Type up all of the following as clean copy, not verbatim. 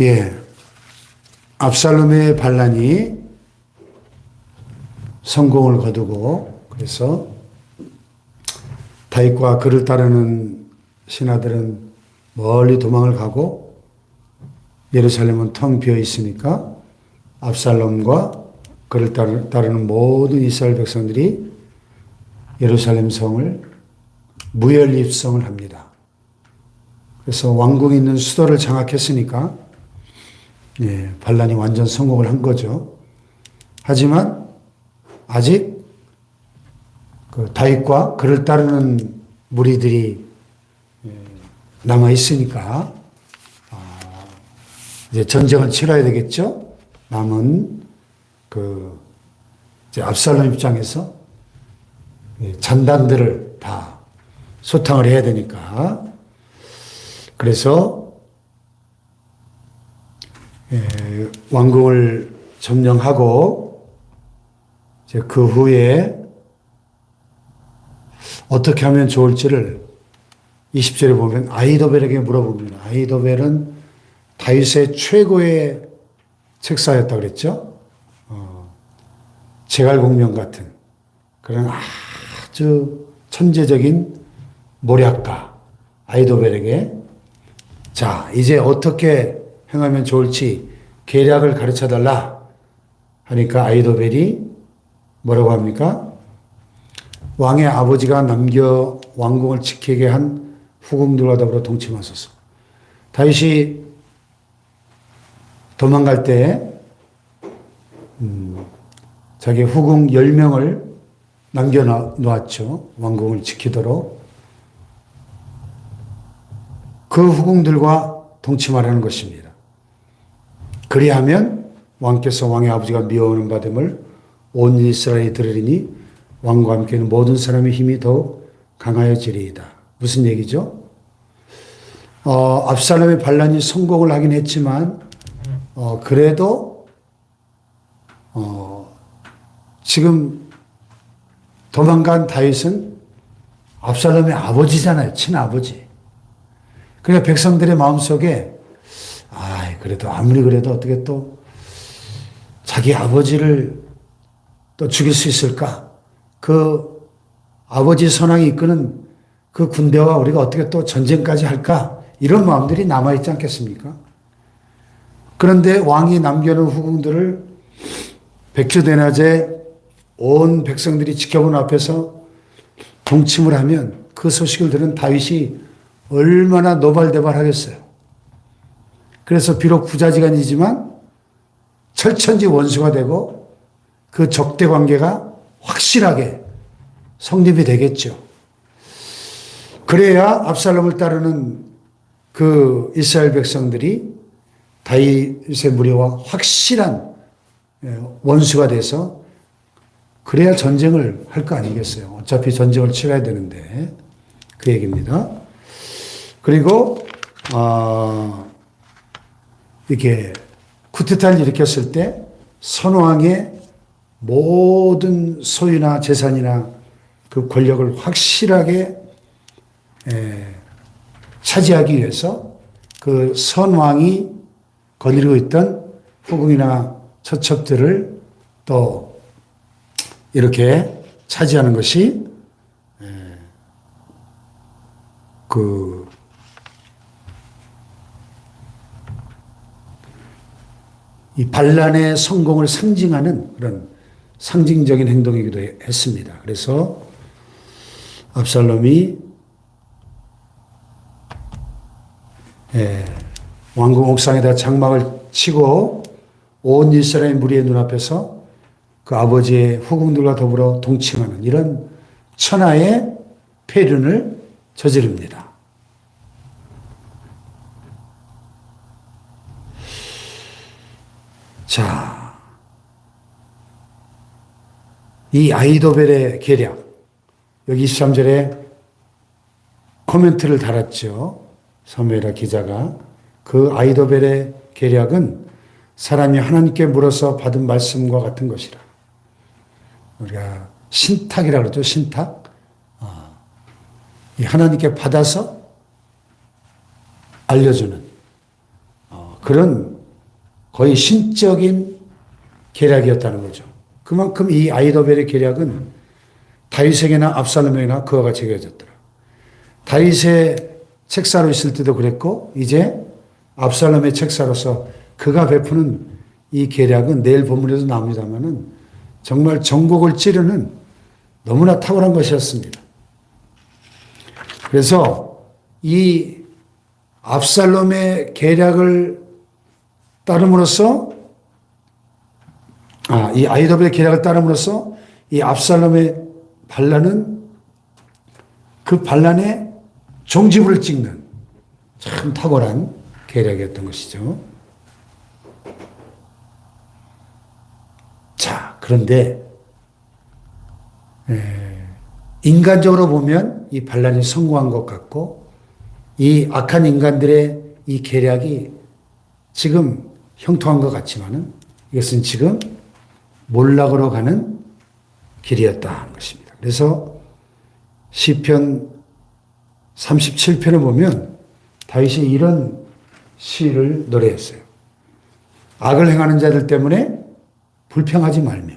예, 압살롬의 반란이 성공을 거두고 그래서 다윗과 그를 따르는 신하들은 멀리 도망을 가고 예루살렘은 텅 비어 있으니까 압살롬과 그를 따르는 모든 이스라엘 백성들이 예루살렘 성을 무혈 입성을 합니다. 그래서 왕궁이 있는 수도를 장악했으니까 반란이 완전 성공을 한 거죠. 하지만 아직 그 다윗과 그를 따르는 무리들이 남아 있으니까 이제 전쟁을 치러야 되겠죠. 남은 그 이제 압살롬 입장에서 전단들을 다 소탕을 해야 되니까 그래서 왕궁을 점령하고 이제 그 후에 어떻게 하면 좋을지를 20절에 보면 아히도벨에게 물어봅니다. 아히도벨은 다윗의 최고의 책사였다고 그랬죠. 제갈공명 같은 그런 아주 천재적인 모략가 아히도벨에게 자, 이제 어떻게 행하면 좋을지 계략을 가르쳐 달라 하니까 아히도벨이 뭐라고 합니까? 왕의 아버지가 남겨 왕궁을 지키게 한 후궁들과 더불어 동침하소서. 다윗이 도망갈 때 자기 후궁 10명을 남겨놓았죠. 왕궁을 지키도록. 그 후궁들과 동침하라는 것입니다. 그리하면 왕께서 왕의 아버지가 미워하는 바됨을 온 이스라엘이 들으리니 왕과 함께는 모든 사람의 힘이 더욱 강하여지리이다. 무슨 얘기죠? 압살롬의 반란이 성공을 하긴 했지만 그래도 지금 도망간 다윗은 압살롬의 아버지잖아요. 친아버지. 그러니까 백성들의 마음속에 그래도 아무리 그래도 어떻게 또 자기 아버지를 또 죽일 수 있을까? 그 아버지 선왕이 이끄는 그 군대와 우리가 어떻게 또 전쟁까지 할까? 이런 마음들이 남아있지 않겠습니까? 그런데 왕이 남겨놓은 후궁들을 백주대낮에 온 백성들이 지켜본 앞에서 동침을 하면 그 소식을 들은 다윗이 얼마나 노발대발하겠어요. 그래서 비록 부자지간이지만 철천지 원수가 되고 그 적대 관계가 확실하게 성립이 되겠죠. 그래야 압살롬을 따르는 그 이스라엘 백성들이 다윗의 무리와 확실한 원수가 돼서 그래야 전쟁을 할 거 아니겠어요. 어차피 전쟁을 치러야 되는데 그 얘기입니다. 그리고 이렇게 쿠데타를 일으켰을 때 선왕의 모든 소유나 재산이나 그 권력을 확실하게 차지하기 위해서 그 선왕이 거느리고 있던 후궁이나 처첩들을 또 이렇게 차지하는 것이 이 반란의 성공을 상징하는 그런 상징적인 행동이기도 했습니다. 그래서 압살롬이 왕궁 옥상에다 장막을 치고 온 이스라엘 무리의 눈앞에서 그 아버지의 후궁들과 더불어 동침하는 이런 천하의 폐륜을 저지릅니다. 자, 이 아히도벨의 계략, 여기 23절에 코멘트를 달았죠. 사무엘아 기자가. 그 아히도벨의 계략은 사람이 하나님께 물어서 받은 말씀과 같은 것이라. 우리가 신탁이라고 그러죠. 신탁. 이 하나님께 받아서 알려주는 그런 거의 신적인 계략이었다는 거죠. 그만큼 이 아이도벨의 계략은 다윗에게나 압살롬에게나 그와 같이 여겨졌더라. 다윗의 책사로 있을 때도 그랬고 이제 압살롬의 책사로서 그가 베푸는 이 계략은 내일 본문에도 나옵니다만은 정말 전국을 찌르는 너무나 탁월한 것이었습니다. 그래서 이 압살롬의 계략을 따름으로써 이 아이도벨의 계략을 따름으로써 이 압살롬의 반란은 그 반란의 종지부를 찍는 참 탁월한 계략이었던 것이죠. 자, 그런데 인간적으로 보면 이 반란이 성공한 것 같고 이 악한 인간들의 이 계략이 지금 형통한 것 같지만은 이것은 지금 몰락으로 가는 길이었다 하는 것입니다. 그래서 시편 37편을 보면 다윗이 이런 시를 노래했어요. 악을 행하는 자들 때문에 불평하지 말며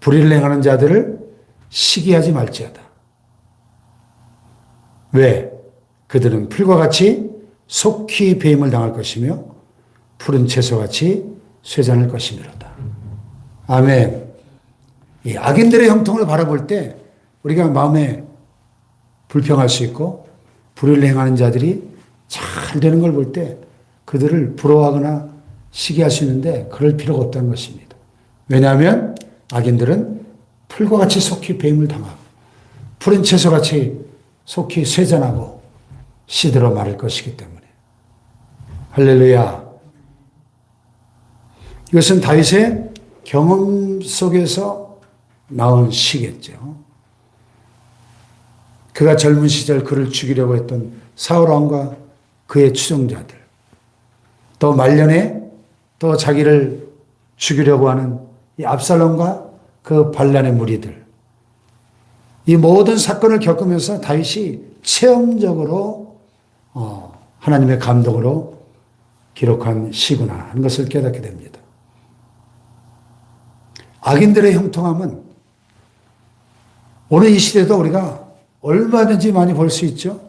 불의를 행하는 자들을 시기하지 말지어다. 왜? 그들은 풀과 같이 속히 배임을 당할 것이며 푸른 채소같이 쇠잔할 것이미로다. 아멘. 이 악인들의 형통을 바라볼 때 우리가 마음에 불평할 수 있고 불의를 행하는 자들이 잘 되는 걸 볼 때 그들을 부러워하거나 시기할 수 있는데 그럴 필요가 없다는 것입니다. 왜냐하면 악인들은 풀과 같이 속히 배임을 당하고 푸른 채소같이 속히 쇠잔하고 시들어 마를 것이기 때문에. 할렐루야. 이것은 다윗의 경험 속에서 나온 시겠죠. 그가 젊은 시절 그를 죽이려고 했던 사울 왕과 그의 추종자들, 또 말년에 또 자기를 죽이려고 하는 이 압살롬과 그 반란의 무리들, 이 모든 사건을 겪으면서 다윗이 체험적으로 하나님의 감동으로 기록한 시구나 하는 것을 깨닫게 됩니다. 악인들의 형통함은 오늘 이 시대도 우리가 얼마든지 많이 볼 수 있죠.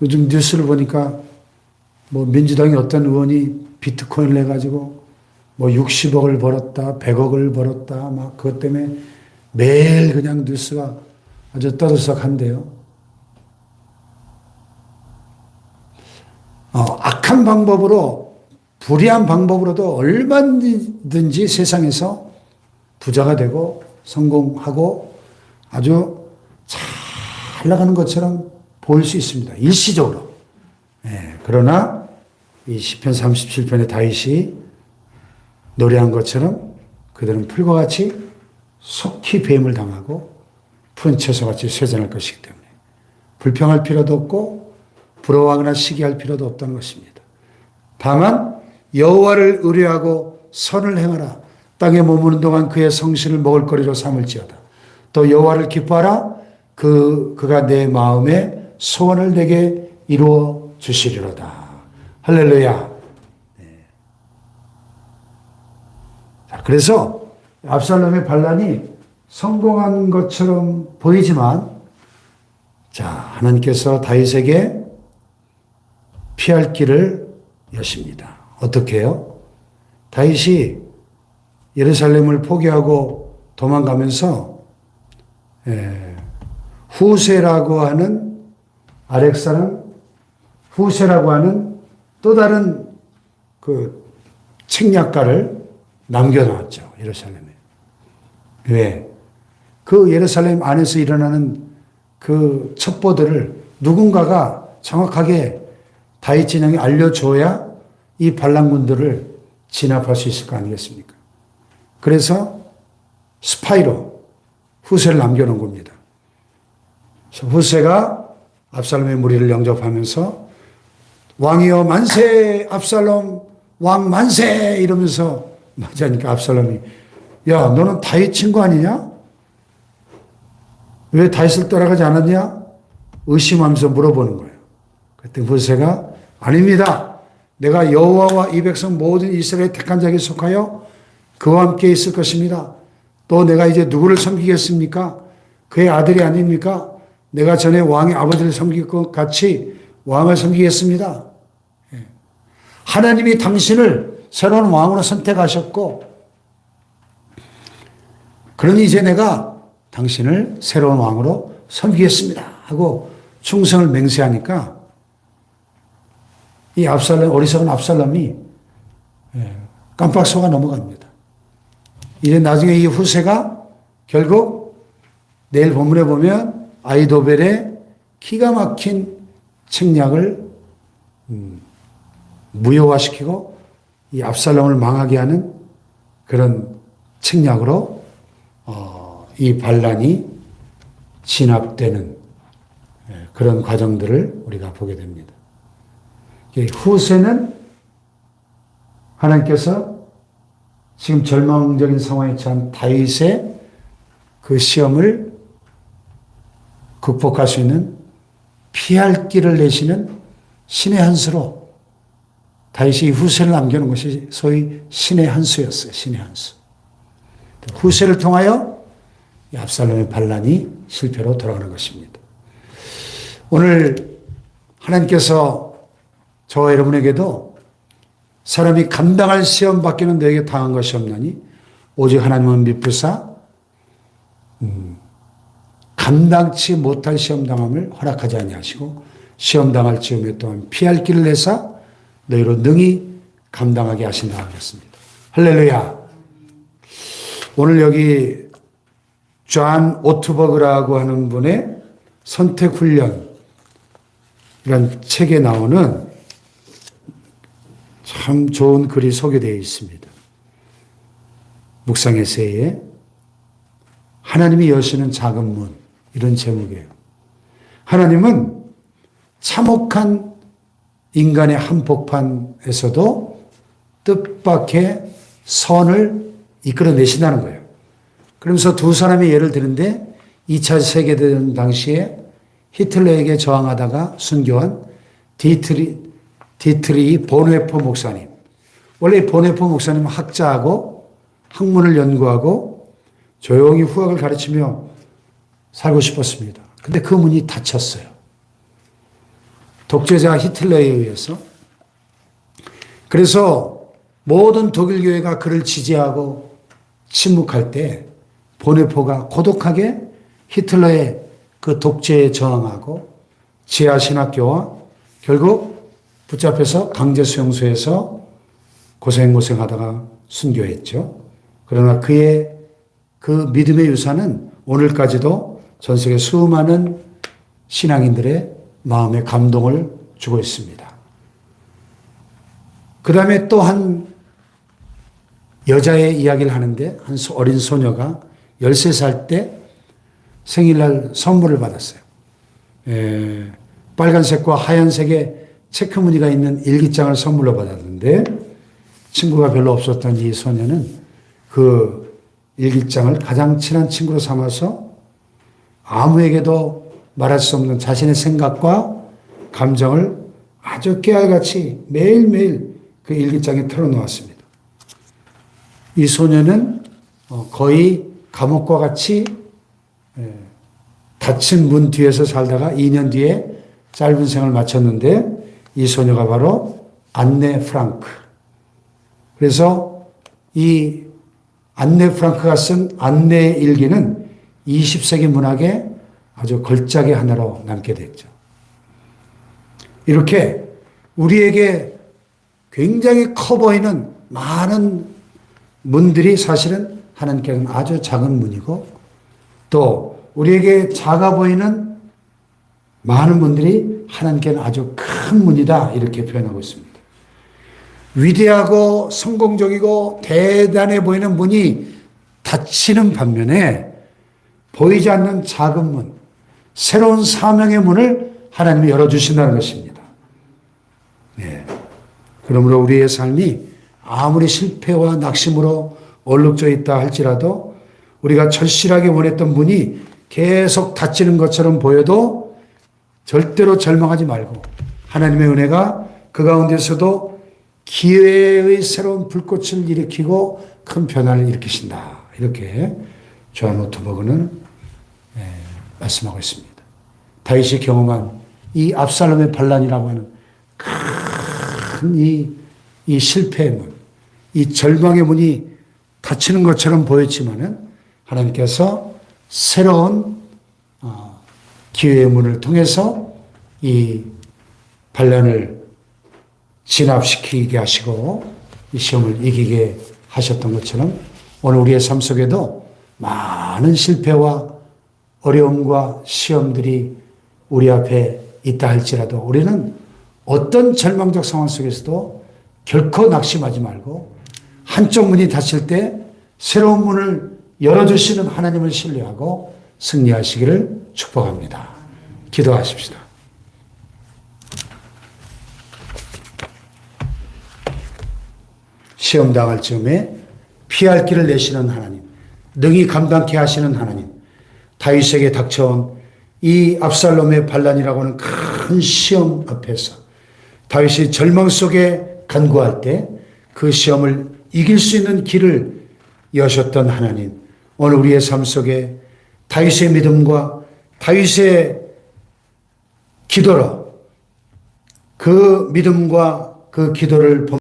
요즘 뉴스를 보니까 뭐 민주당의 어떤 의원이 비트코인을 해가지고 뭐 60억을 벌었다, 100억을 벌었다, 막 그것 때문에 매일 그냥 뉴스가 아주 떠들썩한데요. 악한 방법으로, 불의한 방법으로도 얼마든지 세상에서 부자가 되고 성공하고 아주 잘 나가는 것처럼 보일 수 있습니다. 일시적으로. 그러나 이 시편 37편의 다윗이 노래한 것처럼 그들은 풀과 같이 속히 배임을 당하고 푸른 채소같이 쇠잔할 것이기 때문에 불평할 필요도 없고 부러워하거나 시기할 필요도 없다는 것입니다. 다만 여호와를 의뢰하고 선을 행하라. 땅에 머무는 동안 그의 성신을 먹을거리로 삼을지어다. 또 여호와를 기뻐하라. 그가 내 마음에 소원을 내게 이루어 주시리로다. 할렐루야. 자, 그래서 압살롬의 반란이 성공한 것처럼 보이지만, 자, 하나님께서 다윗에게 피할 길을 여십니다. 어떻게 해요? 다윗이 예루살렘을 포기하고 도망가면서 후세라고 하는 아렉 사람 후세라고 하는 또 다른 그 책략가를 남겨놓았죠. 예루살렘에. 왜? 그 예루살렘 안에서 일어나는 그 첩보들을 누군가가 정확하게 다윗 진영에 알려줘야 이 반란군들을 진압할 수 있을 거 아니겠습니까? 그래서 스파이로 후세를 남겨놓은 겁니다. 후세가 압살롬의 무리를 영접하면서 왕이여 만세, 압살롬 왕 만세 이러면서 맞으니까 압살롬이 야, 너는 다윗 친구 아니냐? 왜 다윗을 따라가지 않았냐? 의심하면서 물어보는 거예요. 그때 후세가 아닙니다. 내가 여호와와 이 백성 모든 이스라엘 택한 자에게 속하여 그와 함께 있을 것입니다. 또 내가 이제 누구를 섬기겠습니까? 그의 아들이 아닙니까? 내가 전에 왕의 아버지를 섬길 것 같이 왕을 섬기겠습니다. 하나님이 당신을 새로운 왕으로 선택하셨고, 그러니 이제 내가 당신을 새로운 왕으로 섬기겠습니다 하고 충성을 맹세하니까 이 어리석은 압살롬이 깜빡 속아 넘어갑니다. 이제 나중에 이 후세가 결국 내일 본문에 보면 아히도벨의 기가 막힌 책략을 무효화시키고 이 압살롬을 망하게 하는 그런 책략으로 이 반란이 진압되는 그런 과정들을 우리가 보게 됩니다. 후세는 하나님께서 지금 절망적인 상황에 처한 다윗의 그 시험을 극복할 수 있는 피할 길을 내시는 신의 한 수로 다윗이 후세를 남겨놓은 것이 소위 신의 한 수였어요. 신의 한 수. 후세를 통하여 압살롬의 반란이 실패로 돌아가는 것입니다. 오늘 하나님께서 저와 여러분에게도 사람이 감당할 시험 밖에는 너에게 당한 것이 없나니 오직 하나님은 미쁘사 감당치 못할 시험당함을 허락하지 아니하시고 시험당할 즈음에 또한 피할 길을 내사 너희로 능히 감당하게 하신다 하셨습니다. 할렐루야. 오늘 여기 존 오트버그라고 하는 분의 선택훈련 이런 책에 나오는 참 좋은 글이 소개되어 있습니다. 묵상 에세이에 하나님이 여시는 작은 문 이런 제목이에요. 하나님은 참혹한 인간의 한복판에서도 뜻밖의 선을 이끌어내신다는 거예요. 그러면서 두 사람의 예를 드는데 2차 세계대전 당시에 히틀러에게 저항하다가 순교한 디트리 본웨퍼 목사님. 원래 본웨퍼 목사님은 학자하고 학문을 연구하고 조용히 후학을 가르치며 살고 싶었습니다. 근데 그 문이 닫혔어요. 독재자 히틀러에 의해서. 그래서 모든 독일 교회가 그를 지지하고 침묵할 때 본웨퍼가 고독하게 히틀러의 그 독재에 저항하고 지하신학교와 결국 붙잡혀서 강제수용소에서 고생하다가 순교했죠. 그러나 그의 그 믿음의 유산은 오늘까지도 전 세계 수많은 신앙인들의 마음에 감동을 주고 있습니다. 그 다음에 또 한 여자의 이야기를 하는데 한 어린 소녀가 13살 때 생일날 선물을 받았어요. 빨간색과 하얀색의 체크 무늬가 있는 일기장을 선물로 받았는데 친구가 별로 없었던 이 소녀는 그 일기장을 가장 친한 친구로 삼아서 아무에게도 말할 수 없는 자신의 생각과 감정을 아주 깨알같이 매일매일 그 일기장에 털어놓았습니다. 이 소녀는 거의 감옥과 같이 닫힌 문 뒤에서 살다가 2년 뒤에 짧은 생을 마쳤는데 이 소녀가 바로 안네 프랑크. 그래서 이 안네 프랑크가 쓴 안네의 일기는 20세기 문학의 아주 걸작의 하나로 남게 됐죠. 이렇게 우리에게 굉장히 커 보이는 많은 문들이 사실은 하나님께는 아주 작은 문이고 또 우리에게 작아 보이는 많은 문들이 하나님께는 아주 큰 문이다 이렇게 표현하고 있습니다. 위대하고 성공적이고 대단해 보이는 문이 닫히는 반면에 보이지 않는 작은 문, 새로운 사명의 문을 하나님이 열어주신다는 것입니다. 네. 그러므로 우리의 삶이 아무리 실패와 낙심으로 얼룩져 있다 할지라도 우리가 절실하게 원했던 문이 계속 닫히는 것처럼 보여도 절대로 절망하지 말고 하나님의 은혜가 그 가운데서도 기회의 새로운 불꽃을 일으키고 큰 변화를 일으키신다. 이렇게 조한 노트버그는 말씀하고 있습니다. 다윗이 경험한 이 압살롬의 반란이라고 하는 큰 이 실패의 문, 이 절망의 문이 닫히는 것처럼 보였지만은 하나님께서 새로운 기회의 문을 통해서 이 반란을 진압시키게 하시고 이 시험을 이기게 하셨던 것처럼 오늘 우리의 삶 속에도 많은 실패와 어려움과 시험들이 우리 앞에 있다 할지라도 우리는 어떤 절망적 상황 속에서도 결코 낙심하지 말고 한쪽 문이 닫힐 때 새로운 문을 열어주시는 하나님을 신뢰하고 승리하시기를 축복합니다. 기도하십시다. 시험 당할 즈음에 피할 길을 내시는 하나님, 능히 감당케 하시는 하나님, 다윗에게 닥쳐온 이 압살롬의 반란이라고 하는 큰 시험 앞에서 다윗이 절망 속에 간구할 때 그 시험을 이길 수 있는 길을 여셨던 하나님, 오늘 우리의 삶 속에 다윗의 믿음과 다윗의 기도로 그 믿음과 그 기도를